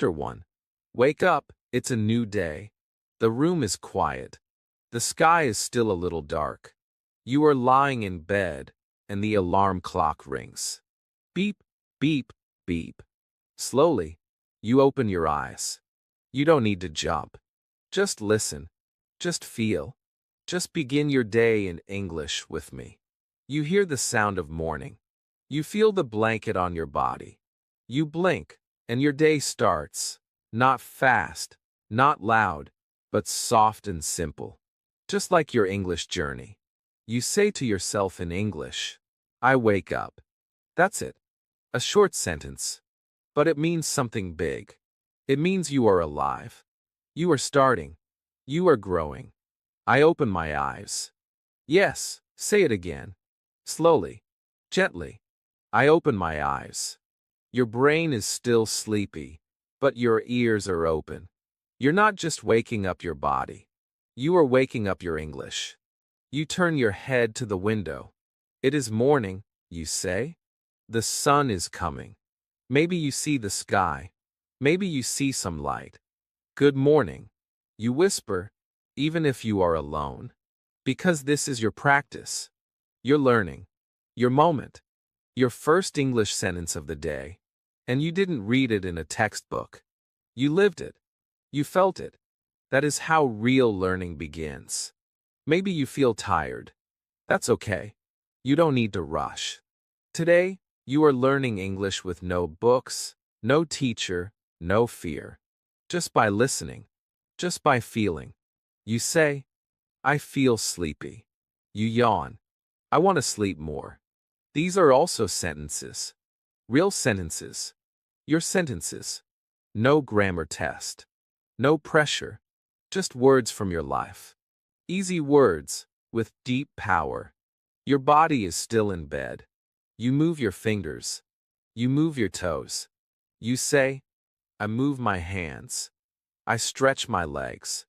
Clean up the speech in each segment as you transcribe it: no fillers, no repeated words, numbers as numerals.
Chapter 1. Wake up, it's a new day. The room is quiet. The sky is still a little dark. You are lying in bed, and the alarm clock rings. Beep, beep, beep. Slowly, you open your eyes. You don't need to jump. Just listen. Just feel. Just begin your day in English with me. You hear the sound of morning. You feel the blanket on your body. You blink, and your day starts. Not fast, not loud, but soft and simple. Just like your English journey. You say to yourself in English, I wake up. That's it. A short sentence. But it means something big. It means you are alive. You are starting. You are growing. I open my eyes. Yes, say it again. Slowly. Gently. I open my eyes. Your brain is still sleepy, but your ears are open. You're not just waking up your body. You are waking up your English. You turn your head to the window. It is morning, you say. The sun is coming. Maybe you see the sky. Maybe you see some light. Good morning. You whisper, even if you are alone. Because this is your practice. You're learning. Your moment. Your first English sentence of the day. And you didn't read it in a textbook. You lived it. You felt it. That is how real learning begins. Maybe you feel tired. That's okay. You don't need to rush. Today, you are learning English with no books, no teacher, no fear. Just by listening. Just by feeling. You say, I feel sleepy. You yawn. I want to sleep more. These are also sentences. Real sentences. Your sentences. No grammar test. No pressure. Just words from your life. Easy words, with deep power. Your body is still in bed. You move your fingers. You move your toes. You say, I move my hands. I stretch my legs.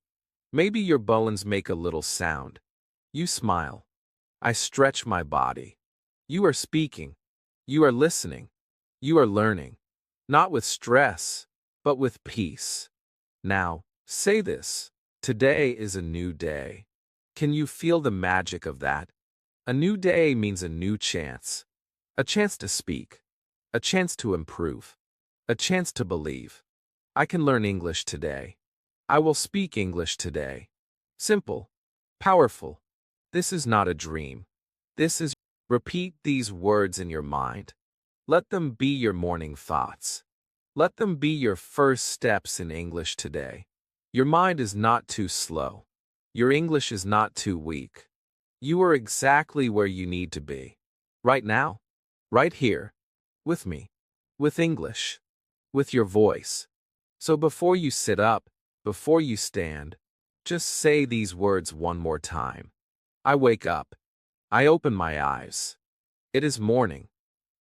Maybe your bones make a little sound. You smile. I stretch my body. You are speaking. You are listening. You are learning. Not with stress, but with peace. Now, say this. Today is a new day. Can you feel the magic of that? A new day means a new chance. A chance to speak. A chance to improve. A chance to believe. I can learn English today. I will speak English today. Simple. Powerful. This is not a dream. This is. Repeat these words in your mind. Let them be your morning thoughts. Let them be your first steps in English today. Your mind is not too slow. Your English is not too weak. You are exactly where you need to be. Right now. Right here. With me. With English. With your voice. So before you sit up, before you stand, just say these words one more time. I wake up. I open my eyes. It is morning.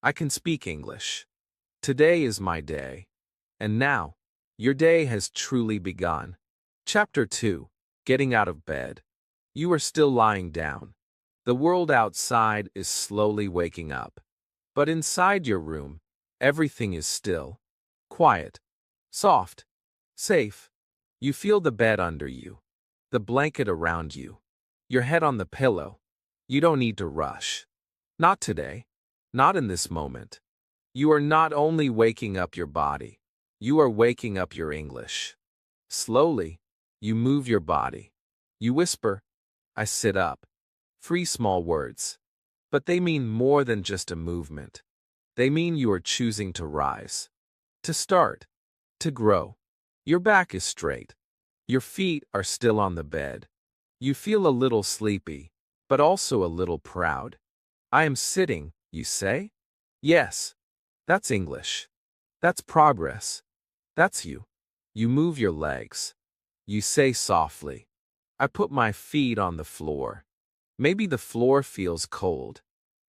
I can speak English. Today is my day. And now, your day has truly begun. Chapter 2. Getting out of bed. You are still lying down. The world outside is slowly waking up. But inside your room, everything is still. Quiet. Soft. Safe. You feel the bed under you. The blanket around you. Your head on the pillow. You don't need to rush. Not today. Not in this moment. You are not only waking up your body. You are waking up your English. Slowly, you move your body. You whisper, I sit up. 3 small words. But they mean more than just a movement. They mean you are choosing to rise. To start. To grow. Your back is straight. Your feet are still on the bed. You feel a little sleepy, but also a little proud. I am sitting, you say? Yes. That's English. That's progress. That's you. You move your legs. You say softly, I put my feet on the floor. Maybe the floor feels cold.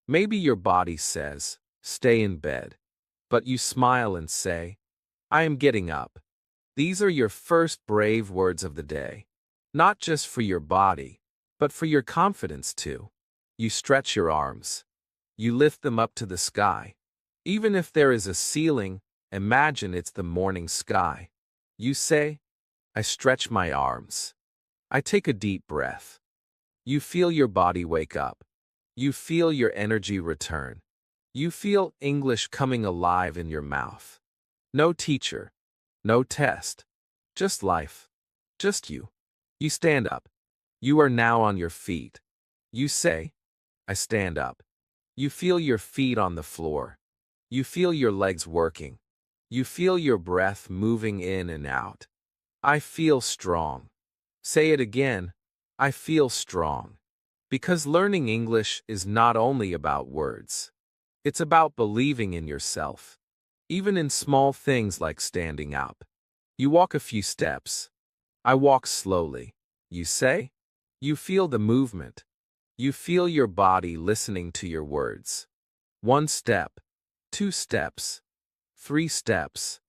Maybe your body says, stay in bed. But you smile and say, I am getting up. These are your first brave words of the day. Not just for your body, but for your confidence too. You stretch your arms. You lift them up to the sky. Even if there is a ceiling, imagine it's the morning sky. You say, I stretch my arms. I take a deep breath. You feel your body wake up. You feel your energy return. You feel English coming alive in your mouth. No teacher. No test. Just life. Just you. You stand up. You are now on your feet. You say, I stand up. You feel your feet on the floor. You feel your legs working. You feel your breath moving in and out. I feel strong. Say it again. I feel strong. Because learning English is not only about words. It's about believing in yourself. Even in small things like standing up. You walk a few steps. I walk slowly. You say? You feel the movement. You feel your body listening to your words. 1 step, 2 steps, 3 steps.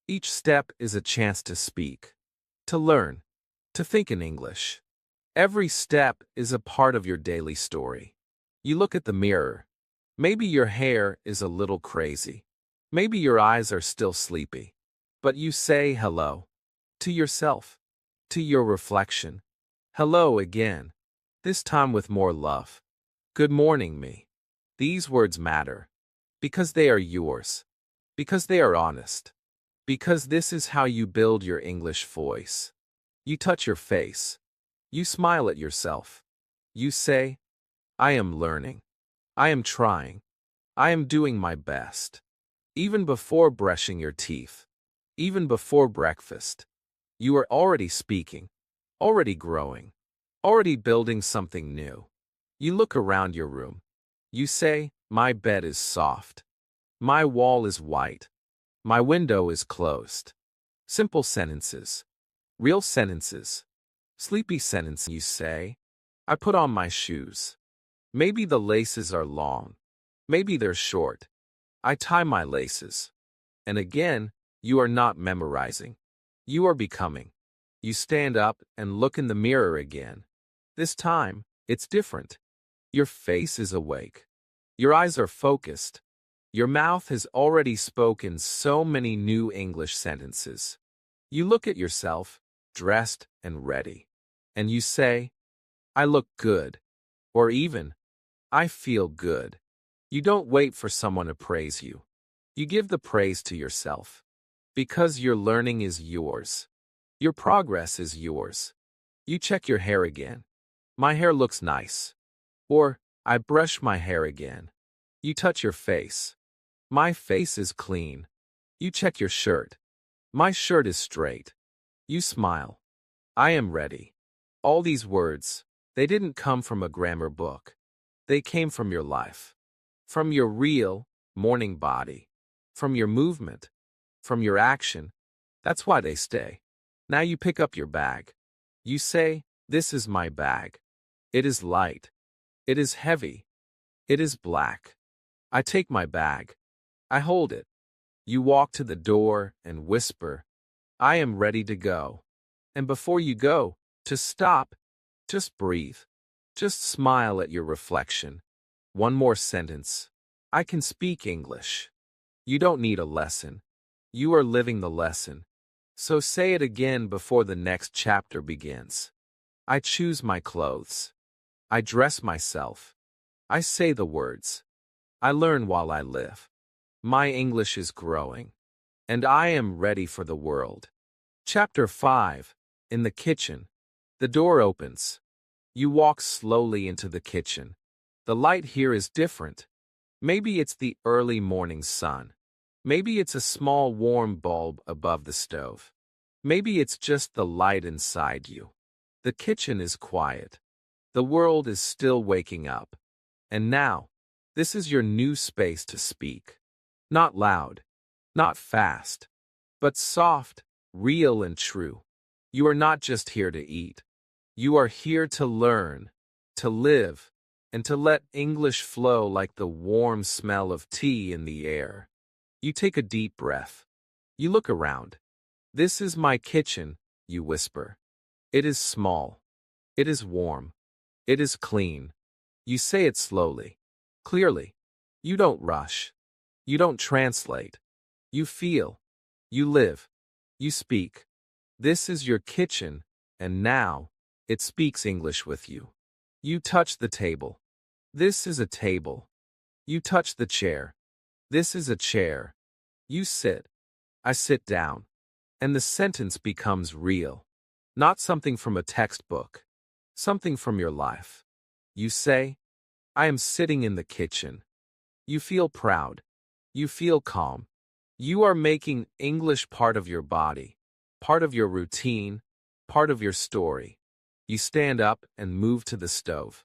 Each step is a chance to speak, to learn, to think in English. Every step is a part of your daily story. You look at the mirror. Maybe your hair is a little crazy. Maybe your eyes are still sleepy. But you say hello. To yourself. To your reflection. Hello again. This time with more love. Good morning, me. These words matter. Because they are yours. Because they are honest. Because this is how you build your English voice. You touch your face. You smile at yourself. You say, I am learning. I am trying. I am doing my best. Even before brushing your teeth. Even before breakfast. You are already speaking. Already growing. Already building something new. You look around your room. You say, my bed is soft. My wall is white. My window is closed. Simple sentences. Real sentences. Sleepy sentences. You say, I put on my shoes. Maybe the laces are long. Maybe they're short. I tie my laces. And again, you are not memorizing. You are becoming. You stand up and look in the mirror again. This time, it's different. Your face is awake. Your eyes are focused. Your mouth has already spoken so many new English sentences. You look at yourself, dressed and ready. And you say, I look good. Or even, I feel good. You don't wait for someone to praise you. You give the praise to yourself. Because your learning is yours. Your progress is yours. You check your hair again. My hair looks nice. Or, I brush my hair again. You touch your face. My face is clean. You check your shirt. My shirt is straight. You smile. I am ready. All these words, they didn't come from a grammar book. They came from your life. From your real, morning body. From your movement. From your action. That's why they stay. Now you pick up your bag. You say, this is my bag. It is light. It is heavy. It is black. I take my bag. I hold it. You walk to the door and whisper, I am ready to go. And before you go, to stop, just breathe. Just smile at your reflection. One more sentence. I can speak English. You don't need a lesson. You are living the lesson. So say it again before the next chapter begins. I choose my clothes. I dress myself. I say the words. I learn while I live. My English is growing. And I am ready for the world. Chapter 5. In the kitchen. The door opens. You walk slowly into the kitchen. The light here is different. Maybe it's the early morning sun. Maybe it's a small warm bulb above the stove. Maybe it's just the light inside you. The kitchen is quiet. The world is still waking up. And now, this is your new space to speak. Not loud, not fast, but soft, real and true. You are not just here to eat. You are here to learn, to live, and to let English flow like the warm smell of tea in the air. You take a deep breath. You look around. This is my kitchen, you whisper. It is small. It is warm. It is clean. You say it slowly, clearly. You don't rush. You don't translate. You feel. You live. You speak. This is your kitchen, and now it speaks English with you. You touch the table. This is a table. You touch the chair. This is a chair. You sit. I sit down. And the sentence becomes real. Not something from a textbook. Something from your life. You say, I am sitting in the kitchen. You feel proud. You feel calm. You are making English part of your body, part of your routine, part of your story. You stand up and move to the stove.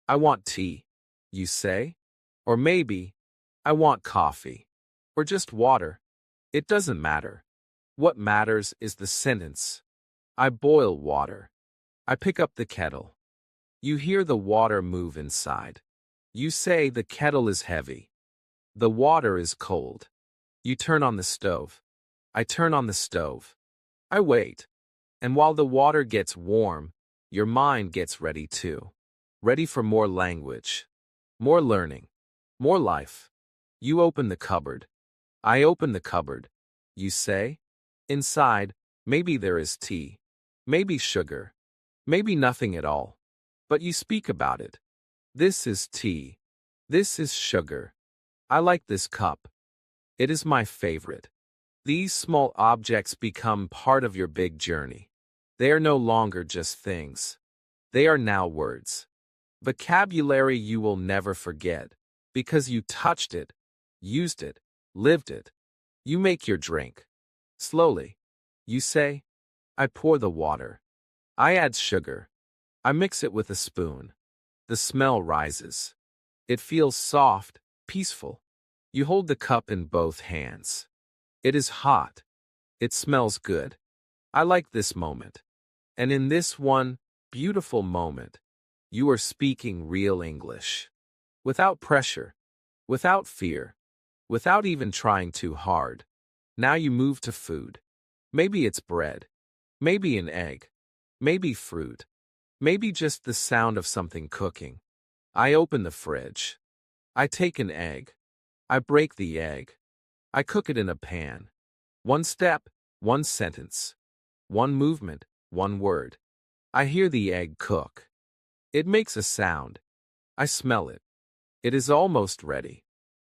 I want tea, you say. Or maybe, I want coffee. Or just water. It doesn't matter. What matters is the sentence. I boil water. I pick up the kettle. You hear the water move inside. You say the kettle is heavy. The water is cold. You turn on the stove. I turn on the stove. I wait. And while the water gets warm, your mind gets ready too. Ready for more language. More learning. More life. You open the cupboard. I open the cupboard. You say, inside, maybe there is tea. Maybe sugar. Maybe nothing at all. But you speak about it. This is tea. This is sugar. I like this cup. It is my favorite. These small objects become part of your big journey. They are no longer just things. They are now words. Vocabulary you will never forget, because you touched it, used it, lived it. You make your drink. Slowly. You say, I pour the water. I add sugar. I mix it with a spoon. The smell rises. It feels soft, peaceful. You hold the cup in both hands. It is hot. It smells good. I like this moment. And in this one beautiful moment, you are speaking real English. Without pressure. Without fear. Without even trying too hard. Now you move to food. Maybe it's bread. Maybe an egg. Maybe fruit. Maybe just the sound of something cooking. I open the fridge. I take an egg. I break the egg. I cook it in a pan. One step, one sentence. One movement, one word. I hear the egg cook. It makes a sound. I smell it. It is almost ready.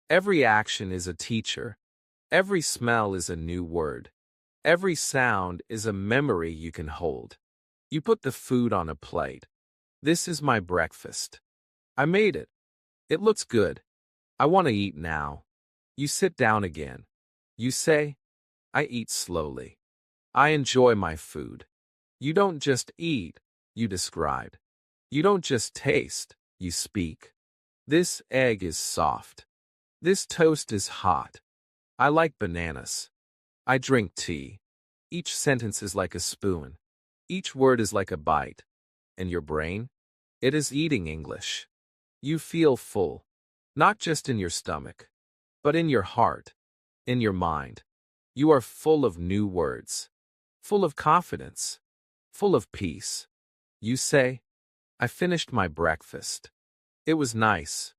Every action is a teacher. Every smell is a new word. Every sound is a memory you can hold. You put the food on a plate. This is my breakfast. I made it. It looks good. I want to eat now. You sit down again. You say, I eat slowly. I enjoy my food. You don't just eat, you describe. You don't just taste, you speak. This egg is soft. This toast is hot. I like bananas. I drink tea. Each sentence is like a spoon. Each word is like a bite. And your brain? It is eating English. You feel full. Not just in your stomach, but in your heart, in your mind. You are full of new words. Full of confidence. Full of peace. You say, I finished my breakfast. It was nice.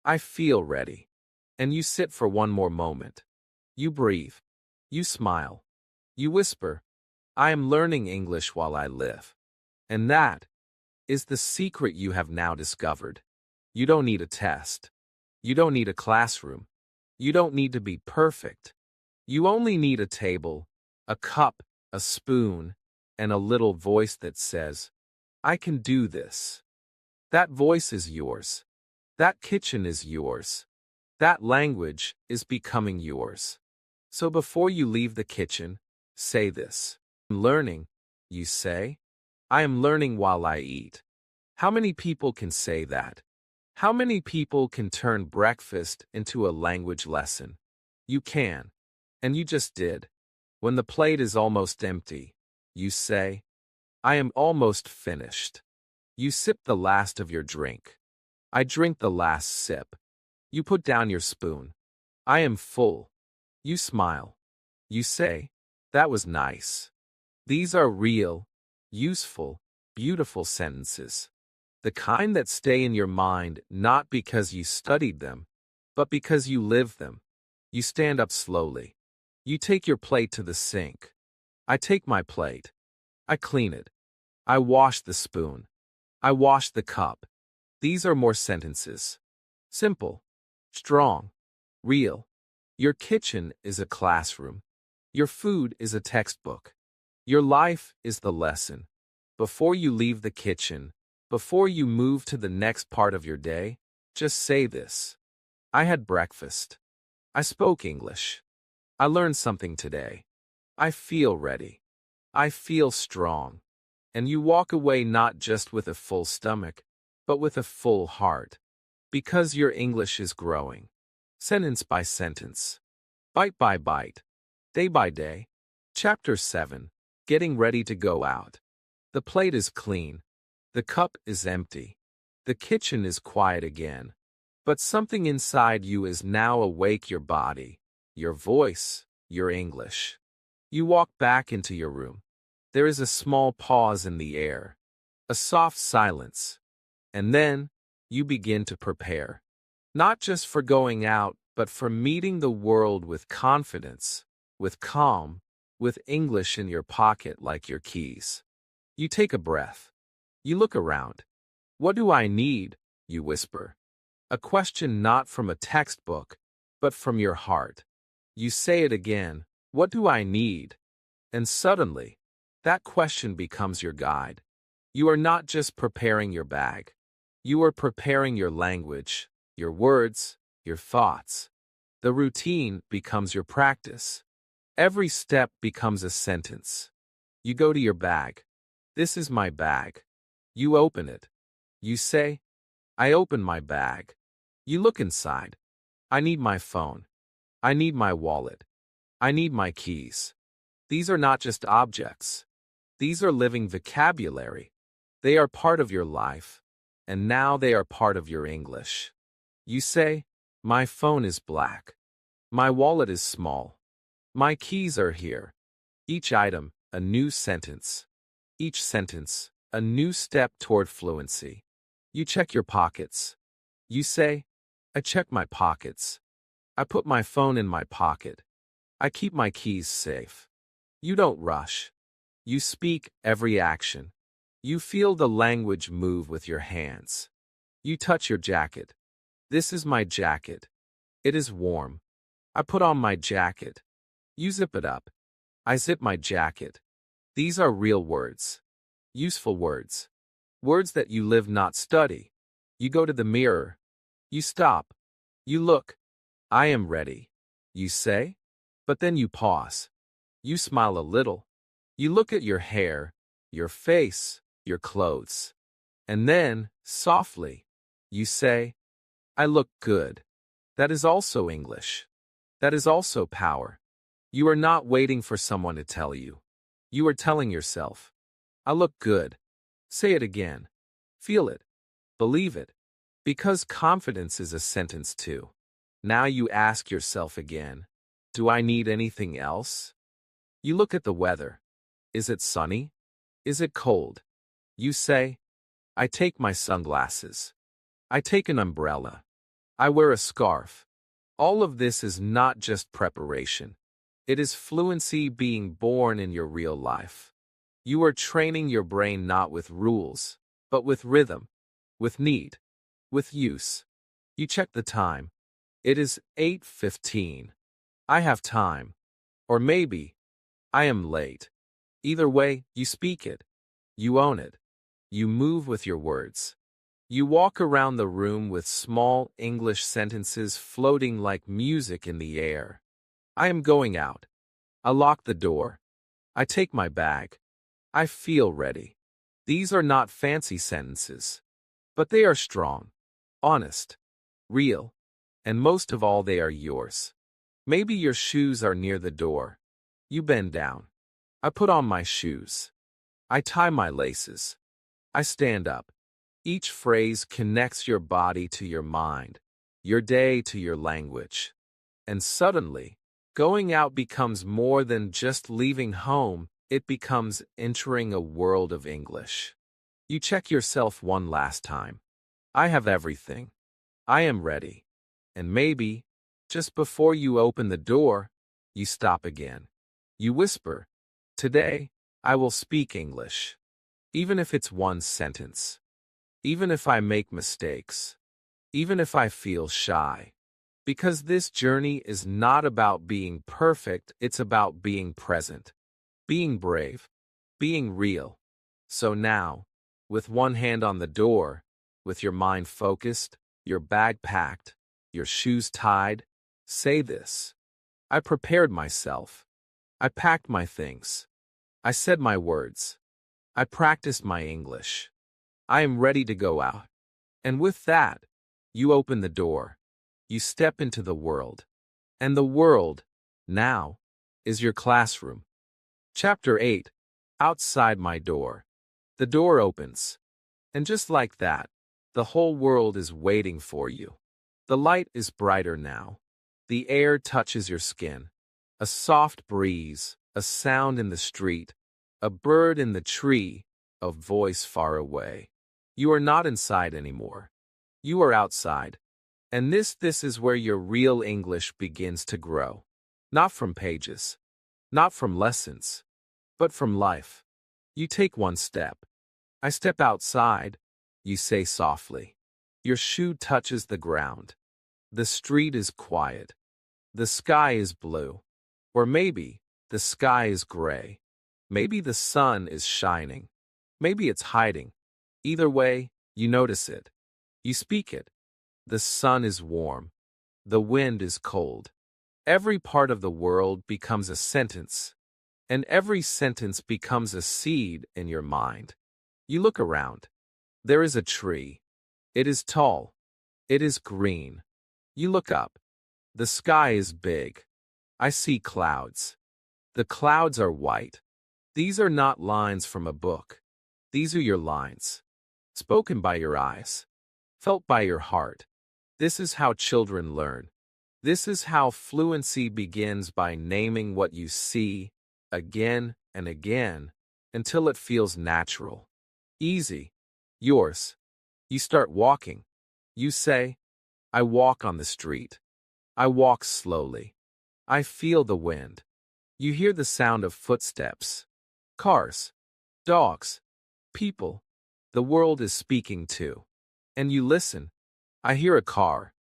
I feel ready. And you sit for one more moment. You breathe. You smile. You whisper, I am learning English while I live. And that is the secret you have now discovered. You don't need a test. You don't need a classroom. You don't need to be perfect. You only need a table, a cup, a spoon, and a little voice that says, I can do this. That voice is yours. That kitchen is yours. That language is becoming yours. So before you leave the kitchen, say this. I'm learning, you say. I am learning while I eat. How many people can say that? How many people can turn breakfast into a language lesson? You can. And you just did. When the plate is almost empty, you say, I am almost finished. You sip the last of your drink. I drink the last sip. You put down your spoon. I am full. You smile. You say, that was nice. These are real, useful, beautiful sentences. The kind that stay in your mind not because you studied them, but because you live them. You stand up slowly. You take your plate to the sink. I take my plate. I clean it. I wash the spoon. I wash the cup. These are more sentences. Simple, strong, real. Your kitchen is a classroom. Your food is a textbook. Your life is the lesson. Before you leave the kitchen, before you move to the next part of your day, just say this. I had breakfast. I spoke English. I learned something today. I feel ready. I feel strong. And you walk away not just with a full stomach, but with a full heart. Because your English is growing. Sentence by sentence. Bite by bite. Day by day. Chapter 7. Getting ready to go out. The plate is clean. The cup is empty. The kitchen is quiet again. But something inside you is now awake, your body, your voice, your English. You walk back into your room. There is a small pause in the air. A soft silence. And then, you begin to prepare. Not just for going out, but for meeting the world with confidence, with calm, with English in your pocket like your keys. You take a breath. You look around. What do I need? You whisper. A question not from a textbook, but from your heart. You say it again. What do I need? And suddenly, that question becomes your guide. You are not just preparing your bag. You are preparing your language, your words, your thoughts. The routine becomes your practice. Every step becomes a sentence. You go to your bag. This is my bag. You open it. You say, I open my bag. You look inside. I need my phone. I need my wallet. I need my keys. These are not just objects. These are living vocabulary. They are part of your life, and now they are part of your English. You say, my phone is black. My wallet is small. My keys are here. Each item, a new sentence. Each sentence, a new step toward fluency. You check your pockets. You say, I check my pockets. I put my phone in my pocket. I keep my keys safe. You don't rush. You speak every action. You feel the language move with your hands. You touch your jacket. This is my jacket. It is warm. I put on my jacket. You zip it up. I zip my jacket. These are real words. Useful words. Words that you live, not study. You go to the mirror. You stop. You look. I am ready. You say. But then you pause. You smile a little. You look at your hair, your face, your clothes. And then, softly, you say, I look good. That is also English. That is also power. You are not waiting for someone to tell you. You are telling yourself, I look good. Say it again. Feel it. Believe it. Because confidence is a sentence too. Now you ask yourself again, do I need anything else? You look at the weather. Is it sunny? Is it cold? You say, I take my sunglasses. I take an umbrella. I wear a scarf. All of this is not just preparation. It is fluency being born in your real life. You are training your brain not with rules, but with rhythm, with need, with use. You check the time. It is 8:15. I have time. Or maybe, I am late. Either way, you speak it. You own it. You move with your words. You walk around the room with small English sentences floating like music in the air. I am going out. I lock the door. I take my bag. I feel ready. These are not fancy sentences, but they are strong, honest, real, and most of all, they are yours. Maybe your shoes are near the door. You bend down. I put on my shoes. I tie my laces. I stand up. Each phrase connects your body to your mind, your day to your language. And suddenly, going out becomes more than just leaving home, it becomes entering a world of English. You check yourself one last time. I have everything. I am ready. And maybe, just before you open the door, you stop again. You whisper, today, I will speak English. Even if it's one sentence. Even if I make mistakes. Even if I feel shy. Because this journey is not about being perfect, it's about being present. Being brave. Being real. So now, with one hand on the door, with your mind focused, your bag packed, your shoes tied, say this. I prepared myself. I packed my things. I said my words. I practiced my English. I am ready to go out. And with that, you open the door. You step into the world. And the world, now, is your classroom. Chapter 8. Outside my door. The door opens. And just like that, the whole world is waiting for you. The light is brighter now. The air touches your skin. A soft breeze, a sound in the street, a bird in the tree, a voice far away. You are not inside anymore. You are outside. And this is where your real English begins to grow. Not from pages. Not from lessons. But from life. You take one step. I step outside. You say softly. Your shoe touches the ground. The street is quiet. The sky is blue. Or maybe the sky is gray. Maybe the sun is shining. Maybe it's hiding. Either way, you notice it. You speak it. The sun is warm. The wind is cold. Every part of the world becomes a sentence. And every sentence becomes a seed in your mind. You look around. There is a tree. It is tall. It is green. You look up. The sky is big. I see clouds. The clouds are white. These are not lines from a book. These are your lines. Spoken by your eyes. Felt by your heart. This is how children learn. This is how fluency begins, by naming what you see again and again until it feels natural. Easy. Yours. You start walking. You say, I walk on the street. I walk slowly. I feel the wind. You hear the sound of footsteps. Cars. Dogs. People. The world is speaking too. And you listen. I hear a car.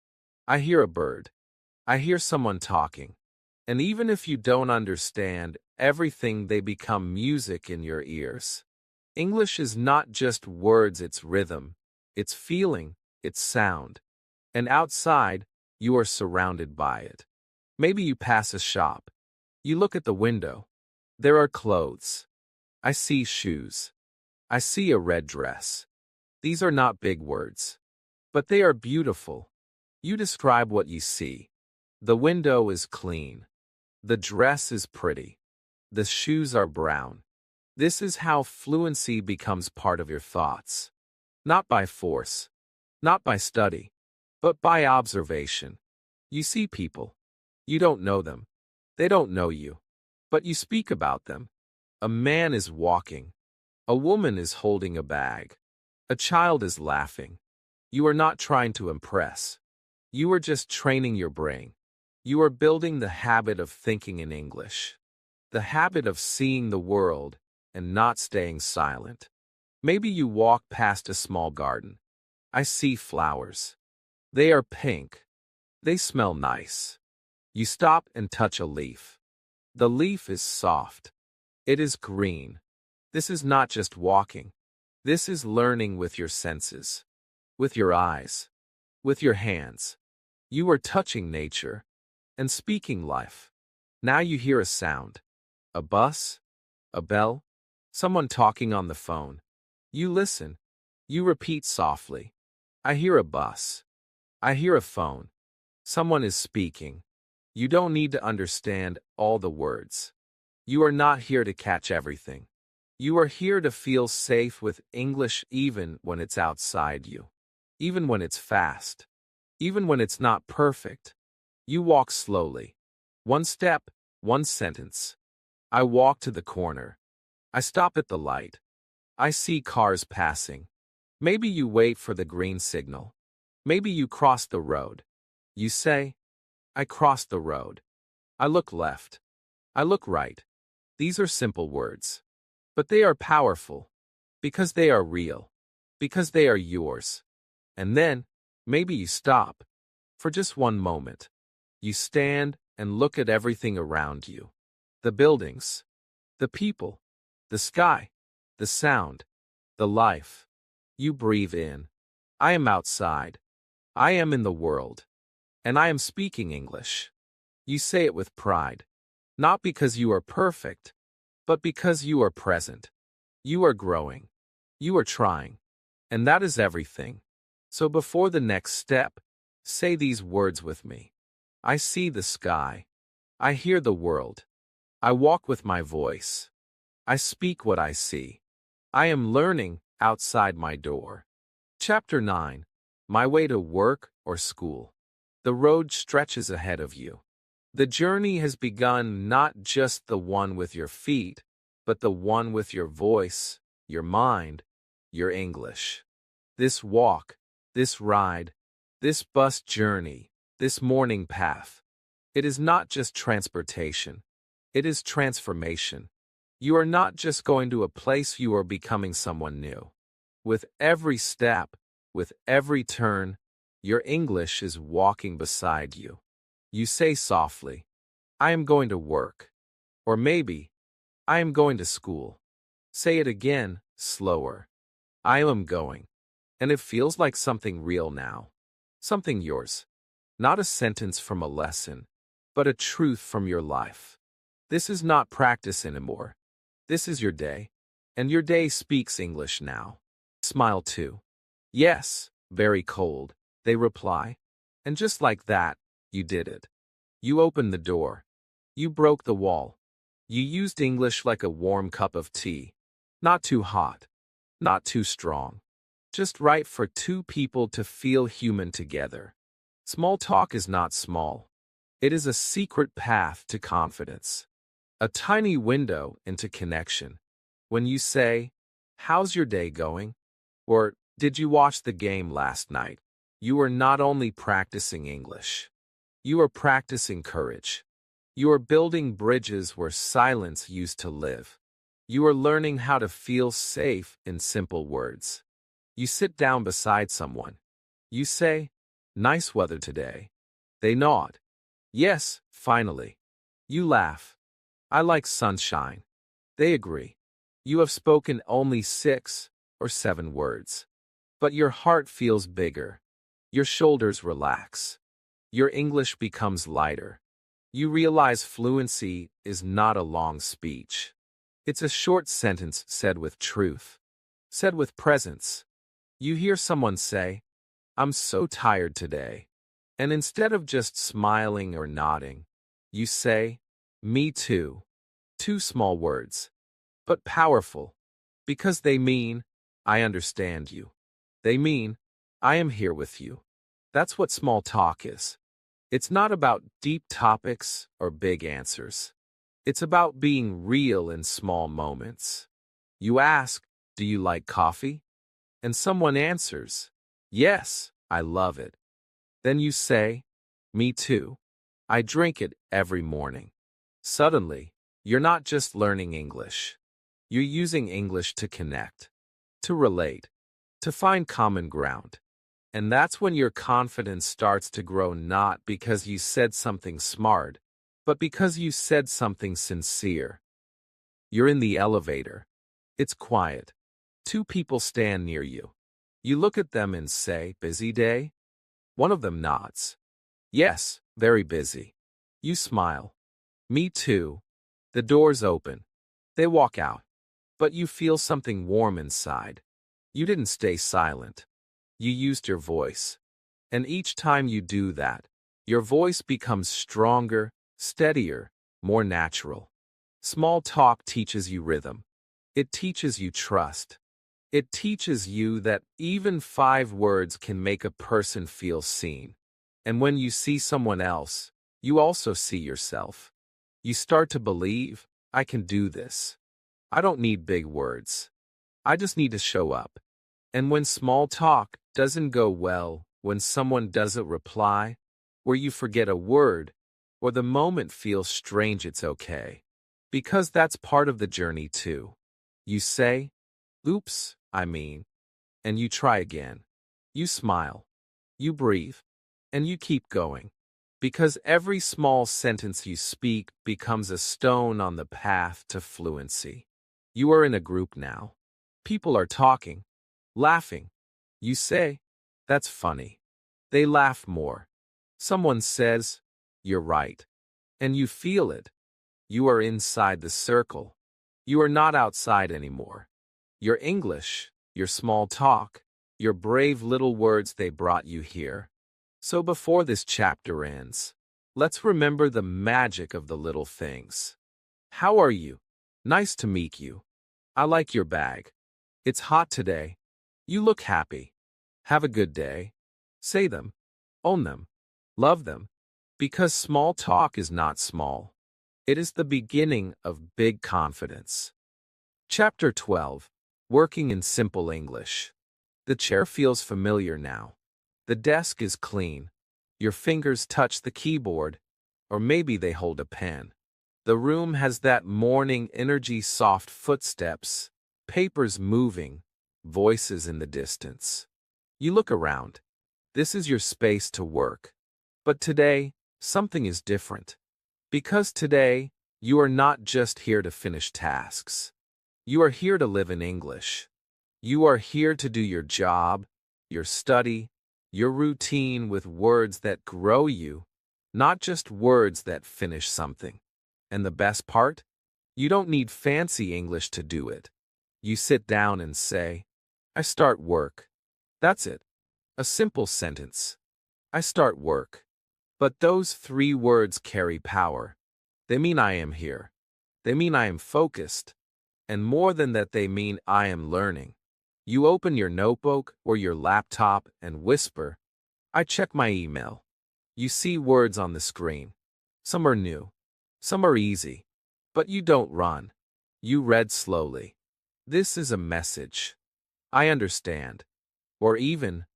I hear a bird. I hear someone talking. And even if you don't understand everything, they become music in your ears. English is not just words, it's rhythm, it's feeling, it's sound. And outside, you are surrounded by it. Maybe you pass a shop. You look at the window. There are clothes. I see shoes. I see a red dress. These are not big words, but they are beautiful. You describe what you see. The window is clean. The dress is pretty. The shoes are brown. This is how fluency becomes part of your thoughts. Not by force, not by study, but by observation. You see people. You don't know them. They don't know you. But you speak about them. A man is walking. A woman is holding a bag. A child is laughing. You are not trying to impress. You are just training your brain. You are building the habit of thinking in English. The habit of seeing the world and not staying silent. Maybe you walk past a small garden. I see flowers. They are pink. They smell nice. You stop and touch a leaf. The leaf is soft. It is green. This is not just walking. This is learning with your senses. With your eyes. With your hands. You are touching nature and speaking life. Now you hear a sound. A bus? A bell? Someone talking on the phone. You listen. You repeat softly. I hear a bus. I hear a phone. Someone is speaking. You don't need to understand all the words. You are not here to catch everything. You are here to feel safe with English, even when it's outside you. Even when it's fast. Even when it's not perfect. You walk slowly. One step, one sentence. I walk to the corner. I stop at the light. I see cars passing. Maybe you wait for the green signal. Maybe you cross the road. You say, I crossed the road. I look left. I look right. These are simple words. But they are powerful. Because they are real. Because they are yours. And then, maybe you stop. For just one moment. You stand and look at everything around you. The buildings. The people. The sky. The sound. The life. You breathe in. I am outside. I am in the world. And I am speaking English. You say it with pride. Not because you are perfect, but because you are present. You are growing. You are trying. And that is everything. So before the next step, say these words with me. I see the sky. I hear the world. I walk with my voice. I speak what I see. I am learning outside my door. Chapter 9. My way to work or school. The road stretches ahead of you. The journey has begun, not just the one with your feet, but the one with your voice, your mind, your English. This walk, this ride, this bus journey, this morning path. It is not just transportation. It is transformation. You are not just going to a place, you are becoming someone new. With every step, with every turn, your English is walking beside you. You say softly, I am going to work. Or maybe, I am going to school. Say it again, slower. I am going. And it feels like something real now. Something yours. Not a sentence from a lesson, but a truth from your life. This is not practice anymore. This is your day. And your day speaks English now. Smile too. Yes, very cold, they reply. And just like that, you did it. You opened the door. You broke the wall. You used English like a warm cup of tea. Not too hot. Not too strong. Just right for two people to feel human together. Small talk is not small. It is a secret path to confidence. A tiny window into connection. When you say, how's your day going? Or, did you watch the game last night? You are not only practicing English. You are practicing courage. You are building bridges where silence used to live. You are learning how to feel safe in simple words. You sit down beside someone. You say, nice weather today. They nod. Yes, finally. You laugh. I like sunshine. They agree. You have spoken only 6 or 7 words. But your heart feels bigger. Your shoulders relax. Your English becomes lighter. You realize fluency is not a long speech. It's a short sentence said with truth. Said with presence. You hear someone say, I'm so tired today. And instead of just smiling or nodding, you say, me too. 2 small words. But powerful. Because they mean, I understand you. They mean, I am here with you. That's what small talk is. It's not about deep topics or big answers. It's about being real in small moments. You ask, do you like coffee? And someone answers, yes, I love it. Then you say, me too. I drink it every morning. Suddenly, you're not just learning English. You're using English to connect, to relate, to find common ground. And that's when your confidence starts to grow, not because you said something smart, but because you said something sincere. You're in the elevator. It's quiet. 2 people stand near you. You look at them and say, busy day? One of them nods. Yes, very busy. You smile. Me too. The doors open. They walk out. But you feel something warm inside. You didn't stay silent. You used your voice. And each time you do that, your voice becomes stronger, steadier, more natural. Small talk teaches you rhythm. It teaches you trust. It teaches you that even 5 words can make a person feel seen. And when you see someone else, you also see yourself. You start to believe, I can do this. I don't need big words. I just need to show up. And when small talk doesn't go well, when someone doesn't reply, or you forget a word, or the moment feels strange, it's okay. Because that's part of the journey too. You say, oops, and you try again. You smile. You breathe. And you keep going. Because every small sentence you speak becomes a stone on the path to fluency. You are in a group now. People are talking, laughing. You say, that's funny. They laugh more. Someone says, you're right. And you feel it. You are inside the circle. You are not outside anymore. Your English, your small talk, your brave little words, they brought you here. So before this chapter ends, let's remember the magic of the little things. How are you? Nice to meet you. I like your bag. It's hot today. You look happy. Have a good day. Say them. Own them. Love them. Because small talk is not small. It is the beginning of big confidence. Chapter 12. Working in Simple English. The chair feels familiar now. The desk is clean. Your fingers touch the keyboard, or maybe they hold a pen. The room has that morning energy, soft footsteps, papers moving, voices in the distance. You look around. This is your space to work. But today, something is different. Because today, you are not just here to finish tasks. You are here to live in English. You are here to do your job, your study, your routine with words that grow you, not just words that finish something. And the best part? You don't need fancy English to do it. You sit down and say, I start work. That's it. A simple sentence. I start work. But those 3 words carry power. They mean I am here. They mean I am focused. And more than that, they mean I am learning. You open your notebook or your laptop and whisper, I check my email. You see words on the screen. Some are new. Some are easy. But you don't run. You read slowly. This is a message. I understand. Or even,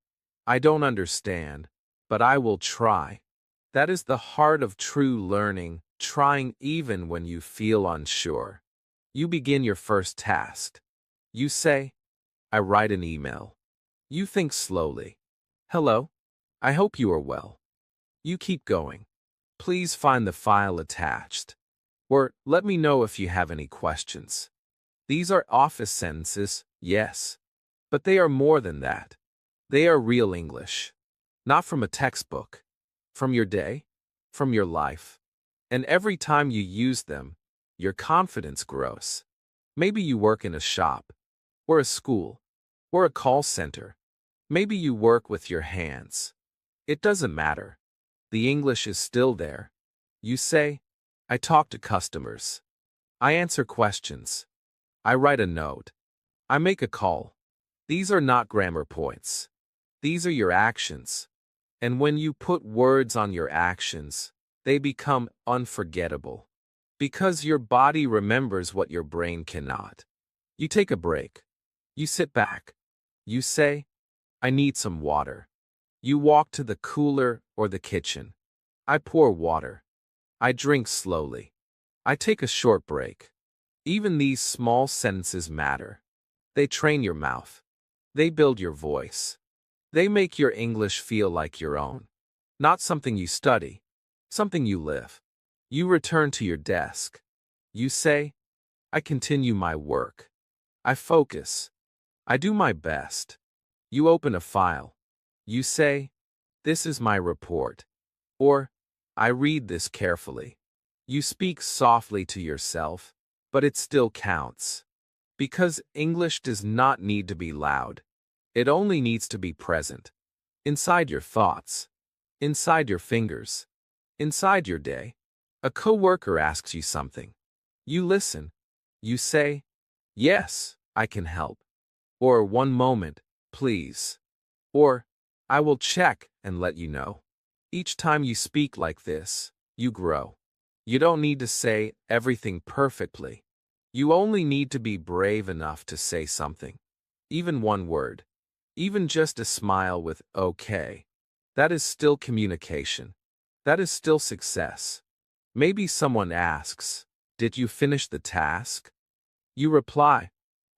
I don't understand, but I will try. That is the heart of true learning, trying even when you feel unsure. You begin your first task. You say, I write an email. You think slowly. Hello? I hope you are well. You keep going. Please find the file attached. Or let me know if you have any questions. These are office sentences, yes. But they are more than that. They are real English. Not from a textbook. From your day. From your life. And every time you use them, your confidence grows. Maybe you work in a shop, or a school, or a call center. Maybe you work with your hands. It doesn't matter. The English is still there. You say, I talk to customers. I answer questions. I write a note. I make a call. These are not grammar points. These are your actions. And when you put words on your actions, they become unforgettable. Because your body remembers what your brain cannot. You take a break. You sit back. You say, I need some water. You walk to the cooler or the kitchen. I pour water. I drink slowly. I take a short break. Even these small sentences matter. They train your mouth. They build your voice. They make your English feel like your own. Not something you study. Something you live. You return to your desk. You say, I continue my work. I focus. I do my best. You open a file. You say, this is my report. Or, I read this carefully. You speak softly to yourself, but it still counts. Because English does not need to be loud. It only needs to be present. Inside your thoughts. Inside your fingers. Inside your day. A coworker asks you something. You listen. You say, yes, I can help. Or one moment, please. Or, I will check and let you know. Each time you speak like this, you grow. You don't need to say everything perfectly. You only need to be brave enough to say something. Even one word. Even just a smile with okay. That is still communication. That is still success. Maybe someone asks, did you finish the task? You reply,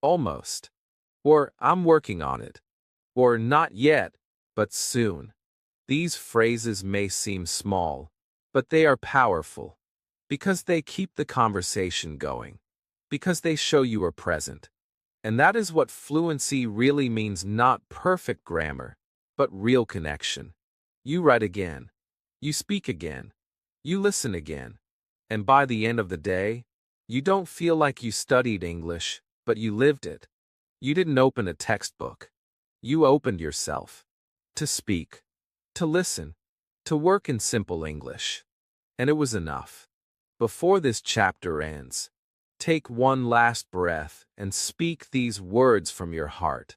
Almost. Or I'm working on it. Or not yet, but soon. These phrases may seem small, but they are powerful. Because they keep the conversation going. Because they show you are present. And that is what fluency really means, not perfect grammar, but real connection. You write again. You speak again. You listen again. And by the end of the day, you don't feel like you studied English, but you lived it. You didn't open a textbook. You opened yourself. To speak. To listen. To work in simple English. And it was enough. Before this chapter ends, take one last breath and speak these words from your heart.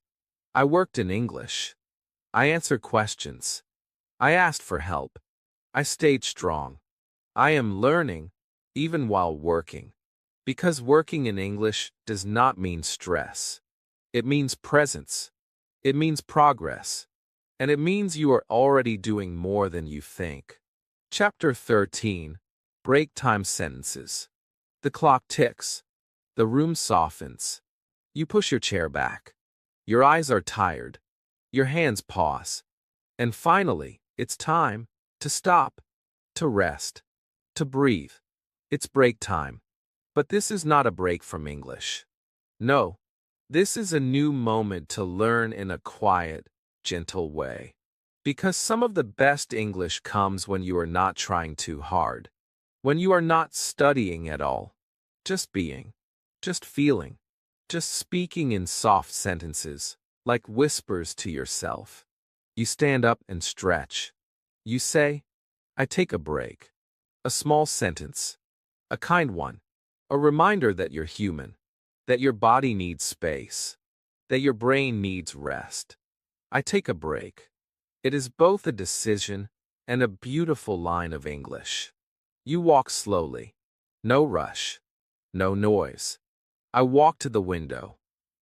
I worked in English. I answered questions. I asked for help. I stayed strong. I am learning, even while working. Because working in English does not mean stress. It means presence. It means progress. And it means you are already doing more than you think. Chapter 13. Break time sentences. The clock ticks. The room softens. You push your chair back. Your eyes are tired. Your hands pause. And finally, it's time to stop, to rest, to breathe. It's break time. But this is not a break from English. No, this is a new moment to learn in a quiet, gentle way. Because some of the best English comes when you are not trying too hard. When you are not studying at all. Just being. Just feeling. Just speaking in soft sentences, like whispers to yourself. You stand up and stretch. You say, I take a break. A small sentence. A kind one. A reminder that you're human. That your body needs space. That your brain needs rest. I take a break. It is both a decision and a beautiful line of English. You walk slowly. No rush. No noise. I walk to the window.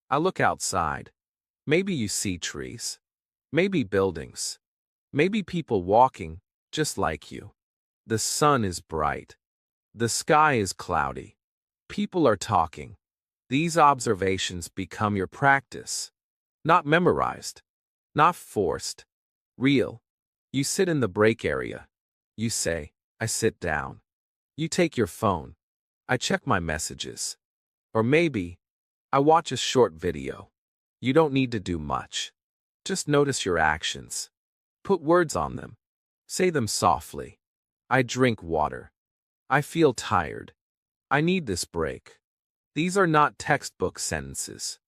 I look outside. Maybe you see trees. Maybe buildings. Maybe people walking, just like you. The sun is bright. The sky is cloudy. People are talking. These observations become your practice. Not memorized. Not forced. Real. You sit in the break area. You say, I sit down. You take your phone. I check my messages. Or maybe, I watch a short video. You don't need to do much. Just notice your actions. Put words on them. Say them softly. I drink water. I feel tired. I need this break. These are not textbook sentences.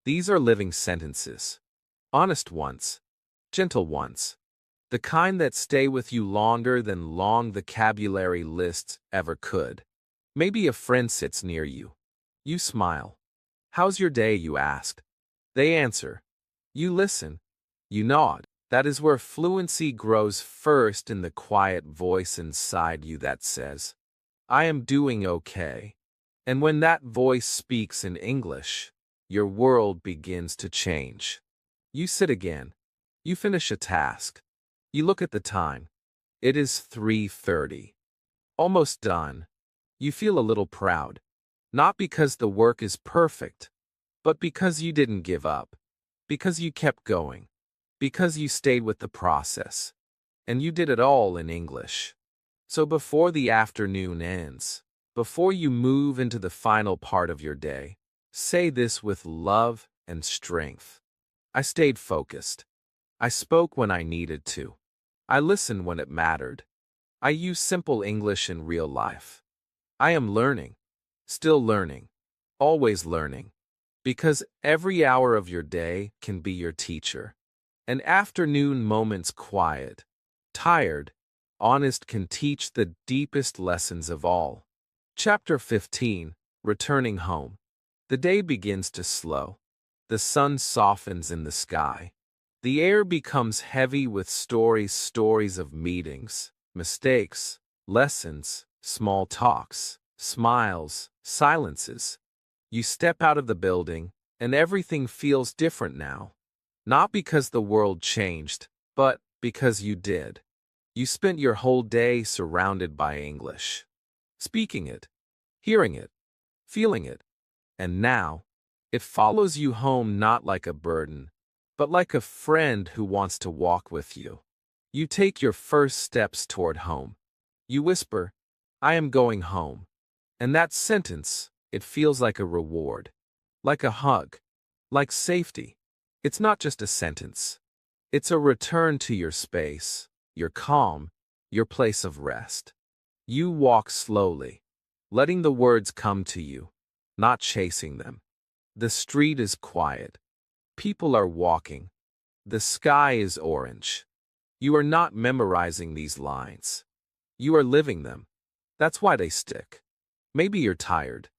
These are living sentences. Honest ones. Gentle ones. The kind that stay with you longer than long vocabulary lists ever could. Maybe a friend sits near you. You smile. How's your day, you ask. They answer. You listen. You nod. That is where fluency grows first, in the quiet voice inside you that says, I am doing okay. And when that voice speaks in English, your world begins to change. You sit again. You finish a task. You look at the time. It is 3:30. Almost done. You feel a little proud. Not because the work is perfect, but because you didn't give up. Because you kept going. Because you stayed with the process. And you did it all in English. So before the afternoon ends, before you move into the final part of your day, say this with love and strength. I stayed focused. I spoke when I needed to. I listened when it mattered. I use simple English in real life. I am learning. Still learning. Always learning. Because every hour of your day can be your teacher. An afternoon moment's quiet, tired, honest can teach the deepest lessons of all. Chapter 15. Returning home. The day begins to slow. The sun softens in the sky. The air becomes heavy with stories of meetings, mistakes, lessons, small talks, smiles, silences. You step out of the building, and everything feels different now. Not because the world changed, but because you did. You spent your whole day surrounded by English. Speaking it, hearing it, feeling it. And now, It follows you home not like a burden, but like a friend who wants to walk with you. You take your first steps toward home. You whisper, "I am going home." And that sentence, it feels like a reward, like a hug, like safety. It's not just a sentence. It's a return to your space, your calm, your place of rest. You walk slowly, letting the words come to you, not chasing them. The street is quiet. People are walking. The sky is orange. You are not memorizing these lines. You are living them. That's why they stick. Maybe you're tired.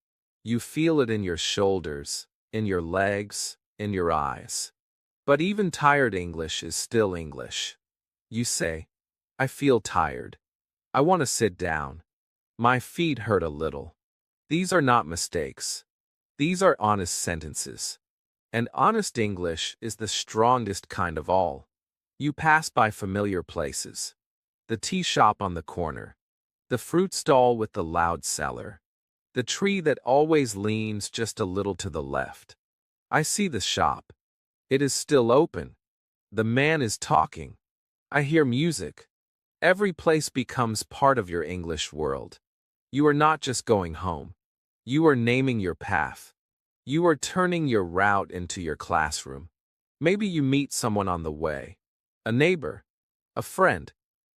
You feel it in your shoulders, in your legs, in your eyes. But even tired English is still English. You say, "I feel tired. I want to sit down. My feet hurt a little." These are not mistakes. These are honest sentences. And honest English is the strongest kind of all. You pass by familiar places. The tea shop on the corner. The fruit stall with the loud seller. The tree that always leans just a little to the left. I see the shop. It is still open. The man is talking. I hear music. Every place becomes part of your English world. You are not just going home. You are naming your path. You are turning your route into your classroom. Maybe you meet someone on the way. A neighbor. A friend.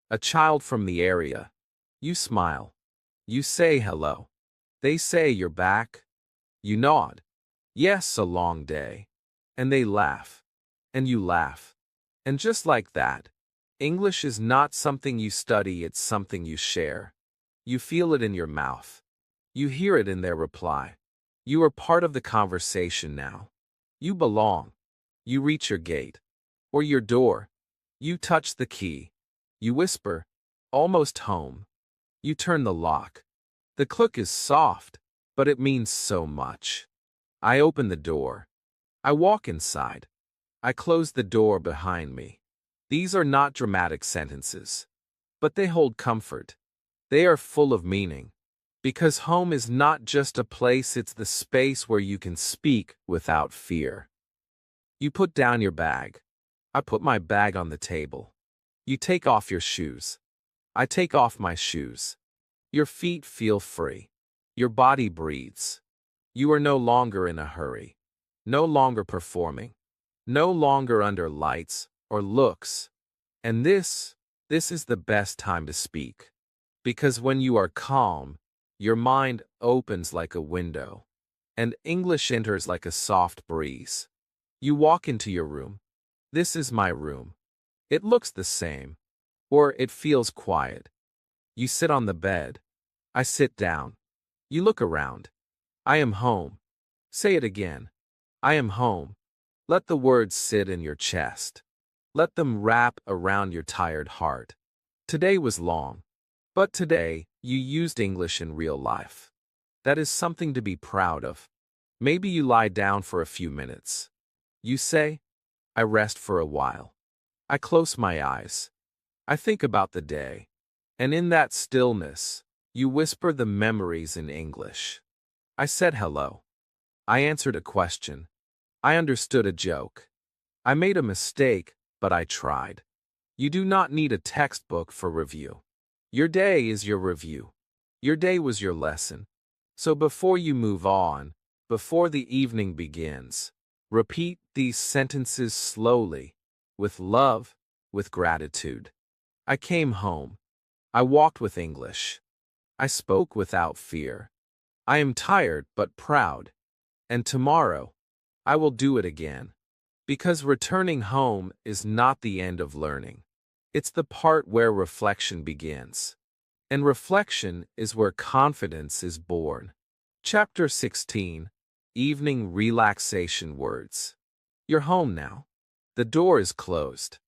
A child from the area. You smile. You say hello. They say you're back. You nod. Yes, a long day. And they laugh. And you laugh. And just like that, English is not something you study, it's something you share. You feel it in your mouth. You hear it in their reply. You are part of the conversation now. You belong. You reach your gate. Or your door. You touch the key. You whisper, "Almost home." You turn the lock. The click is soft, but it means so much. I open the door. I walk inside. I close the door behind me. These are not dramatic sentences, but they hold comfort. They are full of meaning. Because home is not just a place, it's the space where you can speak without fear. You put down your bag. I put my bag on the table. You take off your shoes. I take off my shoes. Your feet feel free. Your body breathes. You are no longer in a hurry. No longer performing. No longer under lights or looks. And this is the best time to speak. Because when you are calm, your mind opens like a window, and English enters like a soft breeze. You walk into your room. This is my room. It looks the same, or it feels quiet. You sit on the bed. I sit down. You look around. I am home. Say it again. I am home. Let the words sit in your chest. Let them wrap around your tired heart. Today was long, but today you used English in real life. That is something to be proud of. Maybe you lie down for a few minutes. You say, "I rest for a while." I close my eyes. I think about the day. And in that stillness, you whisper the memories in English. I said hello. I answered a question. I understood a joke. I made a mistake, but I tried. You do not need a textbook for review. Your day is your review. Your day was your lesson. So before you move on, before the evening begins, repeat these sentences slowly, with love, with gratitude. I came home. I walked with English. I spoke without fear. I am tired but proud. And tomorrow, I will do it again. Because returning home is not the end of learning. It's the part where reflection begins. And reflection is where confidence is born. Chapter 16, Evening Relaxation Words. You're home now. The door is closed.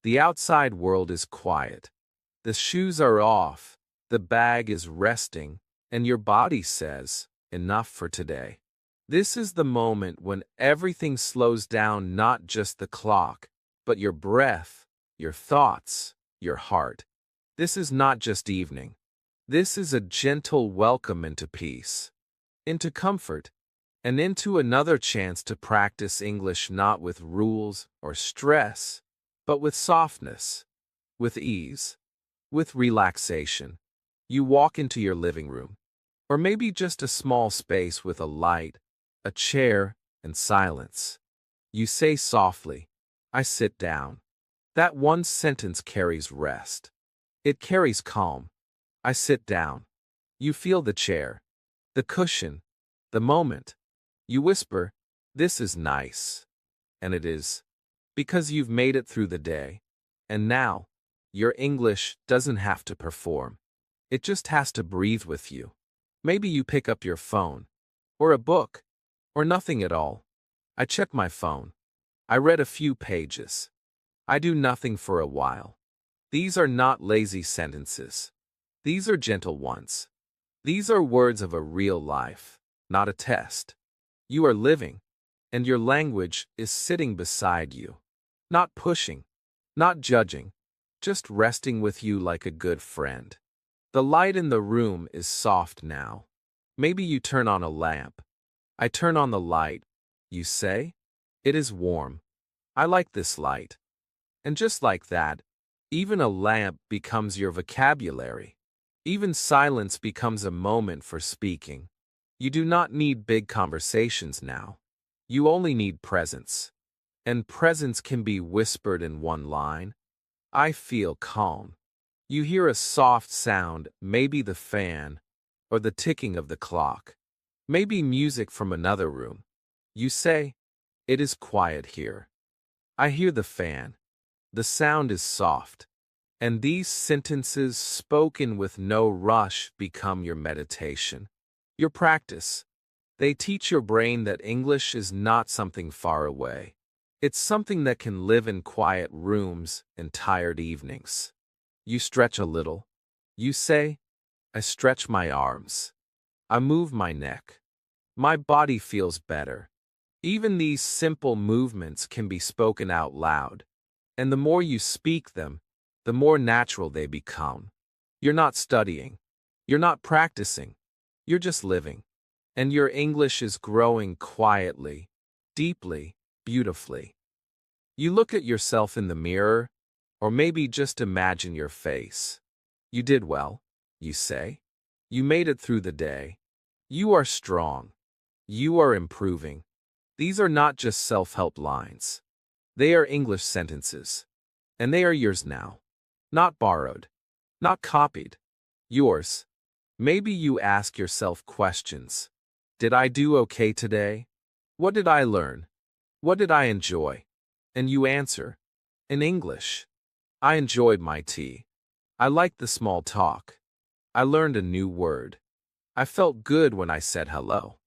The outside world is quiet. The shoes are off. The bag is resting. And your body says, "Enough for today." This is the moment when everything slows down, not just the clock, but your breath, your thoughts, your heart. This is not just evening. This is a gentle welcome into peace, into comfort, and into another chance to practice English not with rules or stress, but with softness, with ease, with relaxation. You walk into your living room, or maybe just a small space with a light, a chair, and silence. You say softly, "I sit down." That one sentence carries rest. It carries calm. I sit down. You feel the chair, the cushion, the moment. You whisper, "This is nice." And it is. Because you've made it through the day. And now, your English doesn't have to perform. It just has to breathe with you. Maybe you pick up your phone, or a book, or nothing at all. I check my phone. I read a few pages. I do nothing for a while. These are not lazy sentences. These are gentle ones. These are words of a real life, not a test. You are living, and your language is sitting beside you. Not pushing, not judging, just resting with you like a good friend. The light in the room is soft now. Maybe you turn on a lamp. I turn on the light. You say, "It is warm. I like this light." And just like that, even a lamp becomes your vocabulary. Even silence becomes a moment for speaking. You do not need big conversations now. You only need presence. And presence can be whispered in one line. I feel calm. You hear a soft sound, maybe the fan, or the ticking of the clock. Maybe music from another room. You say, "It is quiet here." I hear the fan. The sound is soft. And these sentences spoken with no rush become your meditation, your practice. They teach your brain that English is not something far away. It's something that can live in quiet rooms and tired evenings. You stretch a little. You say, "I stretch my arms. I move my neck. My body feels better." Even these simple movements can be spoken out loud. And the more you speak them, the more natural they become. You're not studying. You're not practicing. You're just living. And your English is growing quietly, deeply, beautifully. You look at yourself in the mirror, or maybe just imagine your face. You did well, you say. You made it through the day. You are strong. You are improving. These are not just self-help lines. They are English sentences. And they are yours now. Not borrowed. Not copied. Yours. Maybe you ask yourself questions. Did I do okay today? What did I learn? What did I enjoy? And you answer, in English. I enjoyed my tea. I liked the small talk. I learned a new word. I felt good when I said hello.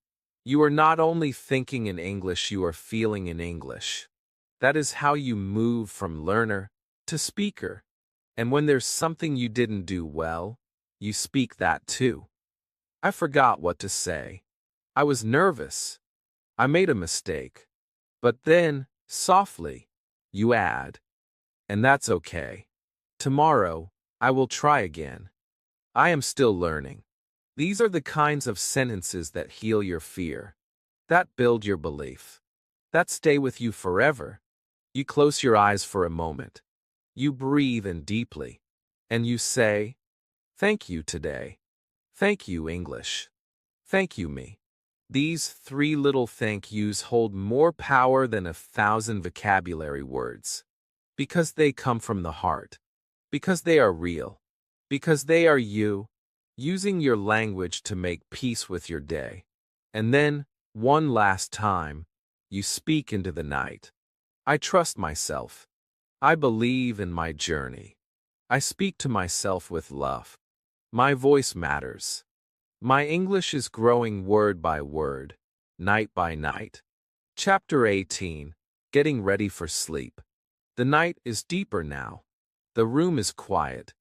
You are not only thinking in English, you are feeling in English. That is how you move from learner to speaker. And when there's something you didn't do well, you speak that too. I forgot what to say. I was nervous. I made a mistake. But then, softly, you add, and that's okay. Tomorrow, I will try again. I am still learning. These are the kinds of sentences that heal your fear, that build your belief, that stay with you forever. You close your eyes for a moment. You breathe in deeply, and you say, "Thank you today. Thank you, English. Thank you, me." These 3 little thank yous hold more power than 1,000 vocabulary words. Because they come from the heart. Because they are real. Because they are you, using your language to make peace with your day. And then, one last time, you speak into the night. I trust myself. I believe in my journey. I speak to myself with love. My voice matters. My English is growing word by word, night by night. Chapter 18, Getting Ready for Sleep. The night is deeper now. The room is quiet.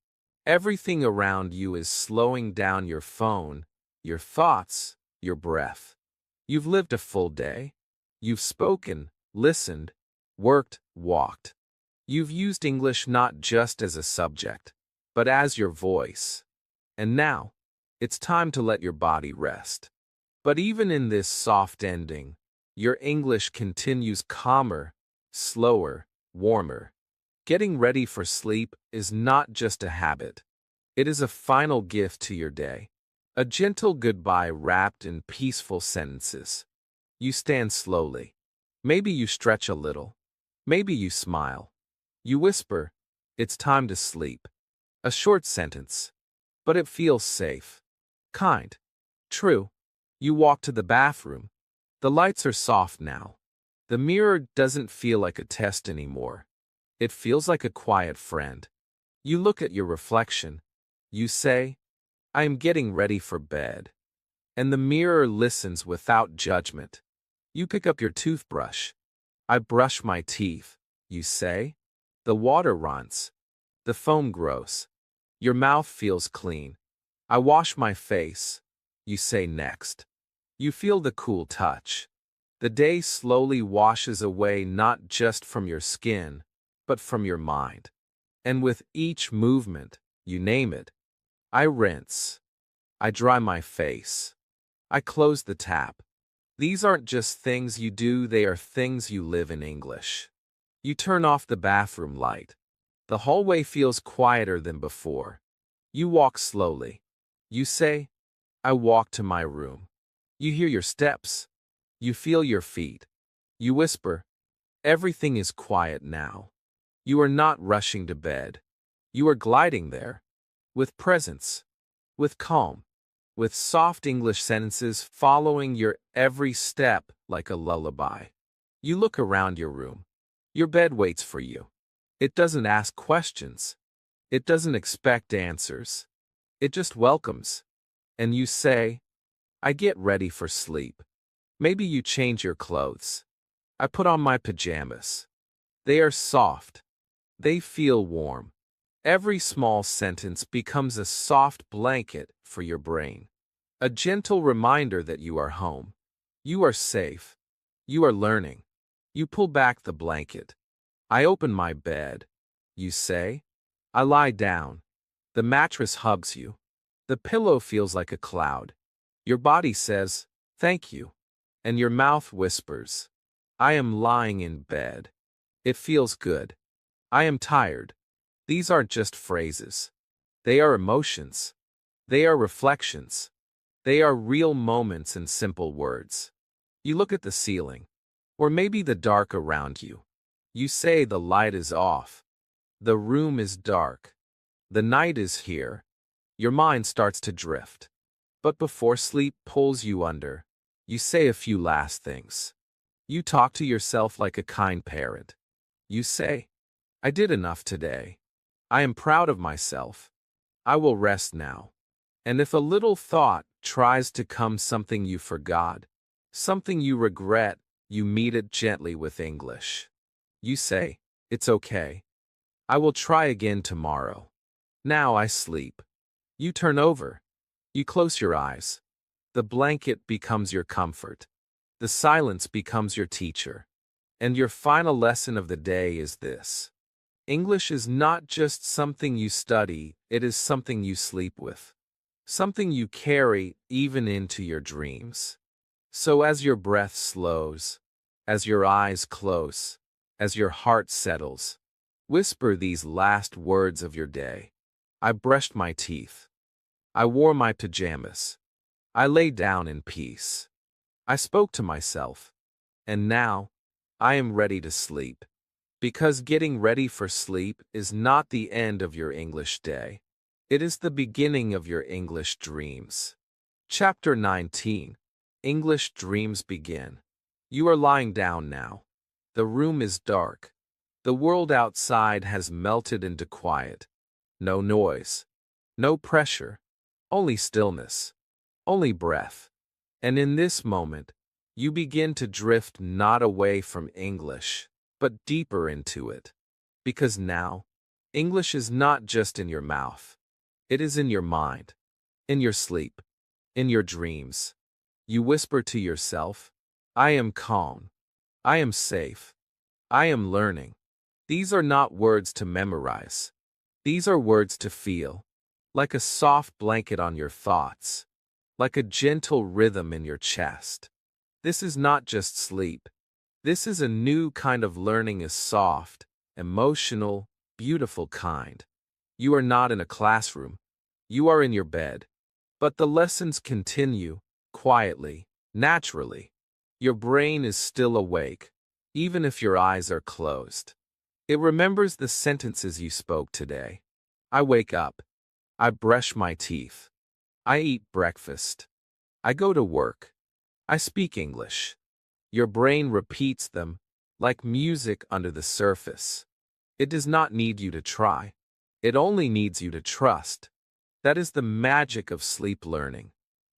Everything around you is slowing down: your phone, your thoughts, your breath. You've lived a full day. You've spoken, listened, worked, walked. You've used English not just as a subject, but as your voice. And now, it's time to let your body rest. But even in this soft ending, your English continues calmer, slower, warmer. Getting ready for sleep is not just a habit. It is a final gift to your day. A gentle goodbye wrapped in peaceful sentences. You stand slowly. Maybe you stretch a little. Maybe you smile. You whisper, "It's time to sleep." A short sentence. But it feels safe. Kind. True. You walk to the bathroom. The lights are soft now. The mirror doesn't feel like a test anymore. It feels like a quiet friend. You look at your reflection. You say, "I am getting ready for bed." And the mirror listens without judgment. You pick up your toothbrush. "I brush my teeth," you say. The water runs. The foam grows. Your mouth feels clean. "I wash my face," you say next. You feel the cool touch. The day slowly washes away not just from your skin, but from your mind. And with each movement, you name it. I rinse. I dry my face. I close the tap. These aren't just things you do, they are things you live in English. You turn off the bathroom light. The hallway feels quieter than before. You walk slowly. You say, "I walk to my room." You hear your steps. You feel your feet. You whisper, "Everything is quiet now." You are not rushing to bed. You are gliding there. With presence. With calm. With soft English sentences following your every step like a lullaby. You look around your room. Your bed waits for you. It doesn't ask questions. It doesn't expect answers. It just welcomes. And you say, "I get ready for sleep." Maybe you change your clothes. "I put on my pajamas." They are soft. They feel warm. Every small sentence becomes a soft blanket for your brain. A gentle reminder that you are home. You are safe. You are learning. You pull back the blanket. "I open my bed," you say. I lie down. The mattress hugs you. The pillow feels like a cloud. Your body says, "Thank you." And your mouth whispers, "I am lying in bed." It feels good. I am tired. These aren't just phrases. They are emotions. They are reflections. They are real moments in simple words. You look at the ceiling, or maybe the dark around you. You say the light is off. The room is dark. The night is here. Your mind starts to drift. But before sleep pulls you under, you say a few last things. You talk to yourself like a kind parent. You say, "I did enough today. I am proud of myself. I will rest now." And if a little thought tries to come, something you forgot, something you regret, you meet it gently with English. You say, "It's okay. I will try again tomorrow. Now I sleep." You turn over. You close your eyes. The blanket becomes your comfort. The silence becomes your teacher. And your final lesson of the day is this: English is not just something you study, it is something you sleep with. Something you carry even into your dreams. So as your breath slows, as your eyes close, as your heart settles, whisper these last words of your day. I brushed my teeth. I wore my pajamas. I lay down in peace. I spoke to myself. And now, I am ready to sleep. Because getting ready for sleep is not the end of your English day. It is the beginning of your English dreams. Chapter 19. English Dreams Begin. You are lying down now. The room is dark. The world outside has melted into quiet. No noise. No pressure. Only stillness. Only breath. And in this moment, you begin to drift not away from English, but deeper into it. Because now, English is not just in your mouth. It is in your mind. In your sleep. In your dreams. You whisper to yourself, "I am calm. I am safe. I am learning." These are not words to memorize. These are words to feel. Like a soft blanket on your thoughts. like a gentle rhythm in your chest. This is not just sleep. This is a new kind of learning, a soft, emotional, beautiful kind. You are not in a classroom. You are in your bed. But the lessons continue, quietly, naturally. Your brain is still awake, even if your eyes are closed. It remembers the sentences you spoke today. I wake up. I brush my teeth. I eat breakfast. I go to work. I speak English. Your brain repeats them, like music under the surface. It does not need you to try. It only needs you to trust. That is the magic of sleep learning.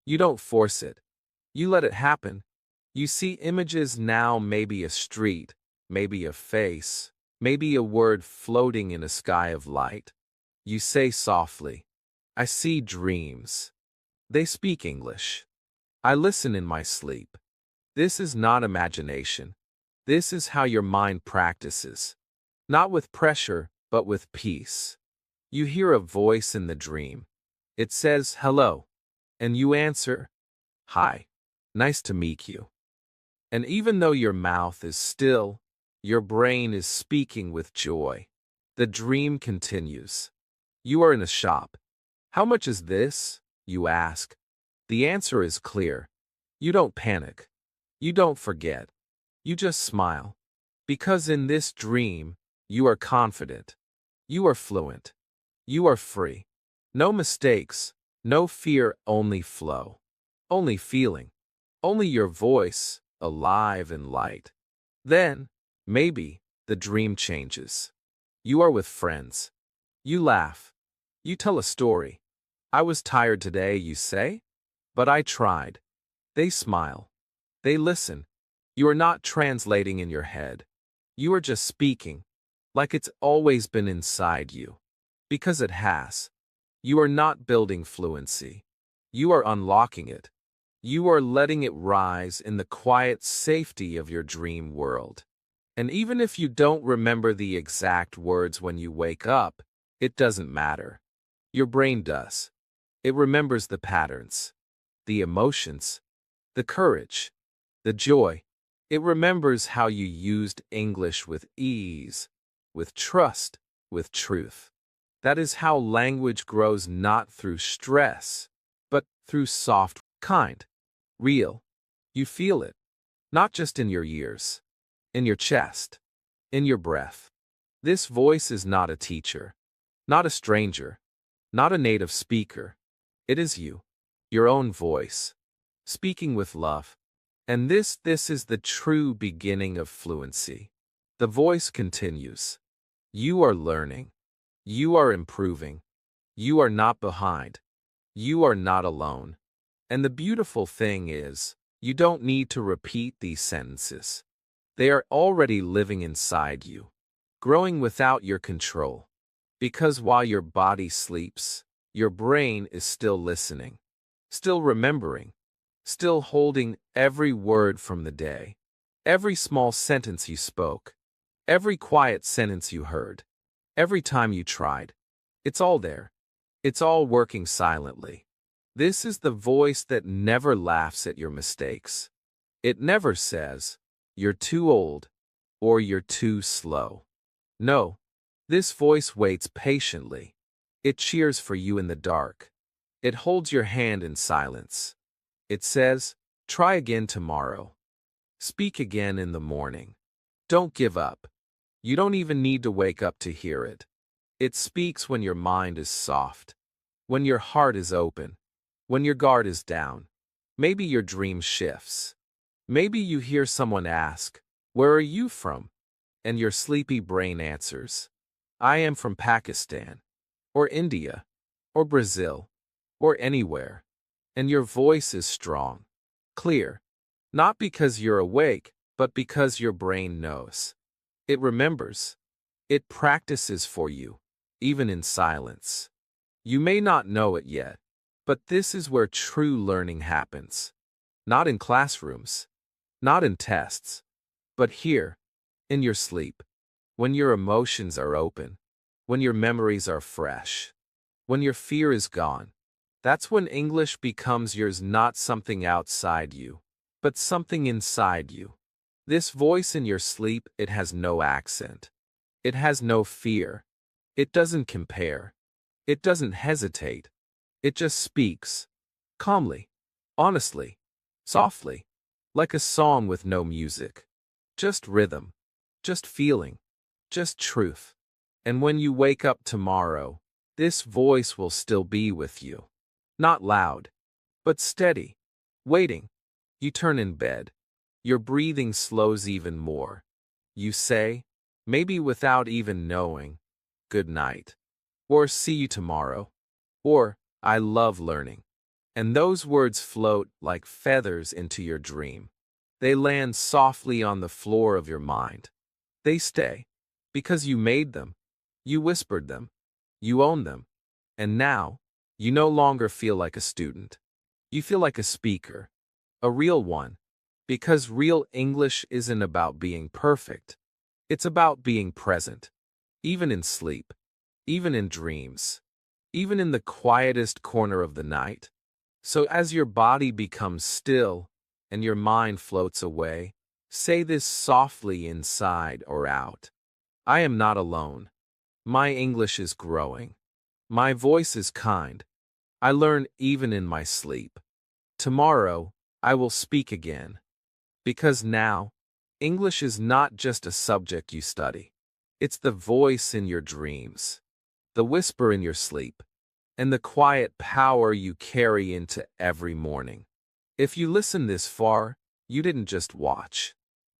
You don't force it. You let it happen. You see images now, maybe a street, maybe a face, maybe a word floating in a sky of light. You say softly, I see dreams. They speak English. I listen in my sleep. This is not imagination. This is how your mind practices. Not with pressure, but with peace. You hear a voice in the dream. It says, hello. And you answer, hi. Nice to meet you. And even though your mouth is still, your brain is speaking with joy. The dream continues. You are in a shop. How much is this? You ask. The answer is clear. You don't panic. You don't forget. You just smile. Because in this dream, you are confident. You are fluent. You are free. No mistakes, no fear, only flow. Only feeling. Only your voice, alive and light. Then, maybe, the dream changes. You are with friends. You laugh. You tell a story. I was tired today, you say? But I tried. They smile. They listen. You are not translating in your head. You are just speaking, like it's always been inside you. Because it has. You are not building fluency. You are unlocking it. You are letting it rise in the quiet safety of your dream world. And even if you don't remember the exact words when you wake up, it doesn't matter. Your brain does. It remembers the patterns, the emotions, the courage, the joy. It remembers how you used English with ease, with trust, with truth. That is how language grows, not through stress, but through soft, kind, real. You feel it, not just in your ears, in your chest, in your breath. This voice is not a teacher, not a stranger, not a native speaker. It is you, your own voice, speaking with love. And this is the true beginning of fluency. The voice continues. You are learning. You are improving. You are not behind. You are not alone. And the beautiful thing is, you don't need to repeat these sentences. They are already living inside you, growing without your control. Because while your body sleeps, your brain is still listening, still remembering, still holding every word from the day, every small sentence you spoke, every quiet sentence you heard, every time you tried. It's all there. It's all working silently. This is the voice that never laughs at your mistakes. It never says, you're too old, or you're too slow. No, this voice waits patiently. It cheers for you in the dark. It holds your hand in silence. It says, try again tomorrow. Speak again in the morning. Don't give up. You don't even need to wake up to hear it. It speaks when your mind is soft, when your heart is open, when your guard is down. Maybe your dream shifts. Maybe you hear someone ask, where are you from? And your sleepy brain answers, I am from Pakistan, or India, or Brazil, or anywhere. And your voice is strong, clear, not because you're awake, but because your brain knows. It remembers. It practices for you, even in silence. You may not know it yet, but this is where true learning happens. Not in classrooms, not in tests, but here, in your sleep, when your emotions are open, when your memories are fresh, when your fear is gone. That's when English becomes yours, not something outside you, but something inside you. This voice in your sleep, it has no accent. It has no fear. It doesn't compare. It doesn't hesitate. It just speaks. Calmly. Honestly. Softly. Like a song with no music. Just rhythm. Just feeling. Just truth. And when you wake up tomorrow, this voice will still be with you. Not loud, but steady. Waiting. You turn in bed. Your breathing slows even more. You say, maybe without even knowing, good night. Or see you tomorrow. Or, I love learning. And those words float like feathers into your dream. They land softly on the floor of your mind. They stay. Because you made them. You whispered them. You own them. And now, you no longer feel like a student. You feel like a speaker. A real one. Because real English isn't about being perfect. It's about being present. Even in sleep. Even in dreams. Even in the quietest corner of the night. So as your body becomes still and your mind floats away, say this softly inside or out. I am not alone. My English is growing. My voice is kind. I learn even in my sleep. Tomorrow, I will speak again. Because now, English is not just a subject you study. It's the voice in your dreams, the whisper in your sleep, and the quiet power you carry into every morning. If you listen this far, you didn't just watch.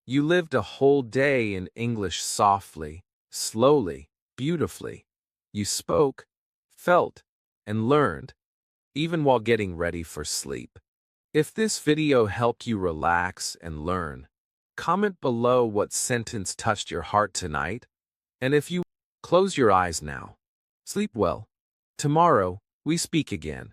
You lived a whole day in English softly, slowly, beautifully. You spoke, felt, and learned, even while getting ready for sleep. If this video helped you relax and learn, comment below what sentence touched your heart tonight. And if you close your eyes now, sleep well. Tomorrow, we speak again.